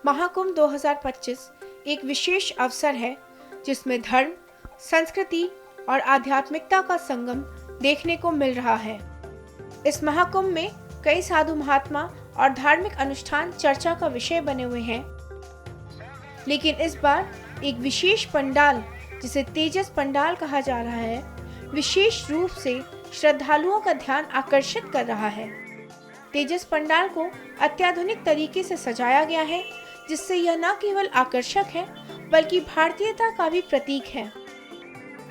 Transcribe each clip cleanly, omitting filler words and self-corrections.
महाकुंभ 2025 एक विशेष अवसर है जिसमें धर्म, संस्कृति और आध्यात्मिकता का संगम देखने को मिल रहा है। इस महाकुंभ में कई साधु महात्मा और धार्मिक अनुष्ठान चर्चा का विषय बने हुए हैं, लेकिन इस बार एक विशेष पंडाल, जिसे तेजस पंडाल कहा जा रहा है, विशेष रूप से श्रद्धालुओं का ध्यान आकर्षित कर रहा है। तेजस पंडाल को अत्याधुनिक तरीके से सजाया गया है, जिससे यह न केवल आकर्षक है बल्कि भारतीयता का भी प्रतीक है।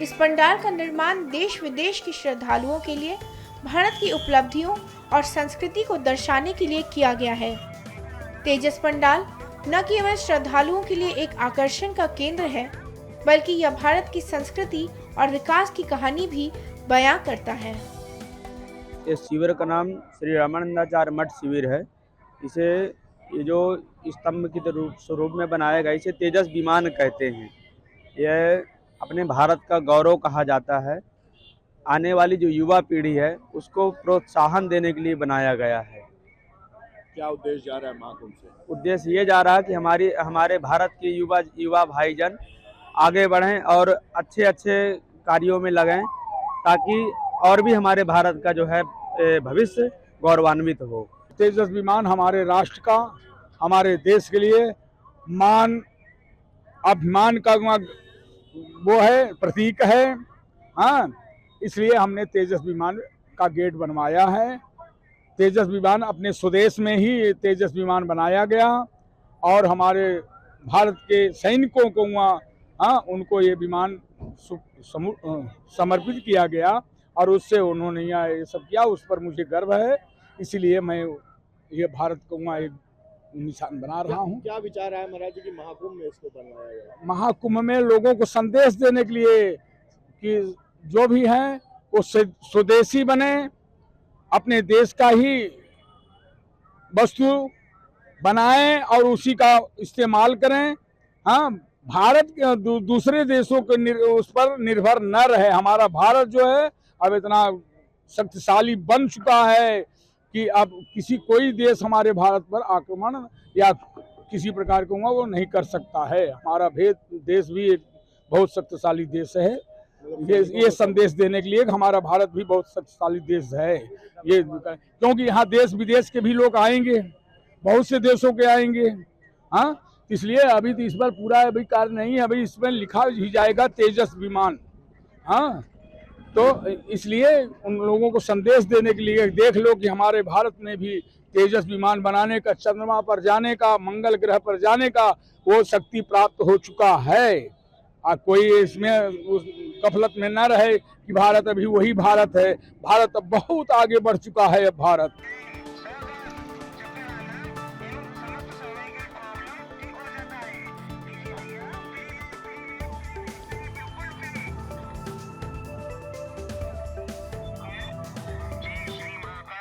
इस पंडाल का निर्माण देश विदेश के श्रद्धालुओं के लिए भारत की उपलब्धियों और संस्कृति को दर्शाने के लिए किया गया है। तेजस पंडाल न केवल श्रद्धालुओं के लिए एक आकर्षण का केंद्र है, बल्कि यह भारत की संस्कृति और विकास की कहानी भी बयां करता है। इस शिविर का नाम श्री रामानंदाचार्य मठ शिविर है। इसे ये जो स्तंभ की स्वरूप में बनाया गया, इसे तेजस विमान कहते हैं। यह अपने भारत का गौरव कहा जाता है। आने वाली जो युवा पीढ़ी है उसको प्रोत्साहन देने के लिए बनाया गया है। क्या उद्देश्य जा रहा है महाकुंभ से? उद्देश्य ये जा रहा है कि हमारे भारत के युवा भाईजन आगे बढ़ें और अच्छे अच्छे कार्यों में लगें, ताकि और भी हमारे भारत का जो है भविष्य गौरवान्वित हो। तेजस विमान हमारे राष्ट्र का, हमारे देश के लिए मान अभिमान का वो है, प्रतीक है। हाँ, इसलिए हमने तेजस विमान का गेट बनवाया है। तेजस विमान अपने स्वदेश में ही तेजस विमान बनाया गया और हमारे भारत के सैनिकों को वहाँ उनको ये विमान समर्पित किया गया और उससे उन्होंने यहाँ ये सब किया। उस पर मुझे गर्व है, इसीलिए मैं ये भारत को वहाँ एक निशान बना रहा हूँ। क्या विचार है महाराज जी कि महाकुंभ में इसको बनवाया गया? महाकुंभ में लोगों को संदेश देने के लिए कि जो भी हैं वो स्वदेशी बने, अपने देश का ही वस्तु बनाएं और उसी का इस्तेमाल करें। हाँ, भारत के दूसरे देशों के उस पर निर्भर न रहे। हमारा भारत जो है अब इतना शक्तिशाली बन चुका है कि अब कोई देश हमारे भारत पर आक्रमण या किसी प्रकार का वो नहीं कर सकता है। हमारा देश भी एक बहुत शक्तिशाली देश है। ये संदेश देने के लिए कि हमारा भारत भी बहुत शक्तिशाली देश है। ये क्योंकि यहाँ देश विदेश के भी लोग आएंगे, बहुत से देशों के आएंगे। हाँ, इसलिए अभी तो इस पर पूरा अभी कार्य नहीं है, अभी इसमें लिखा ही जाएगा तेजस विमान। हाँ, तो इसलिए उन लोगों को संदेश देने के लिए देख लो कि हमारे भारत में भी तेजस विमान बनाने का, चंद्रमा पर जाने का, मंगल ग्रह पर जाने का वो शक्ति प्राप्त हो चुका है। कोई इसमें उस गफलत में न रहे कि भारत अभी वही भारत है। भारत अब बहुत आगे बढ़ चुका है। अब भारत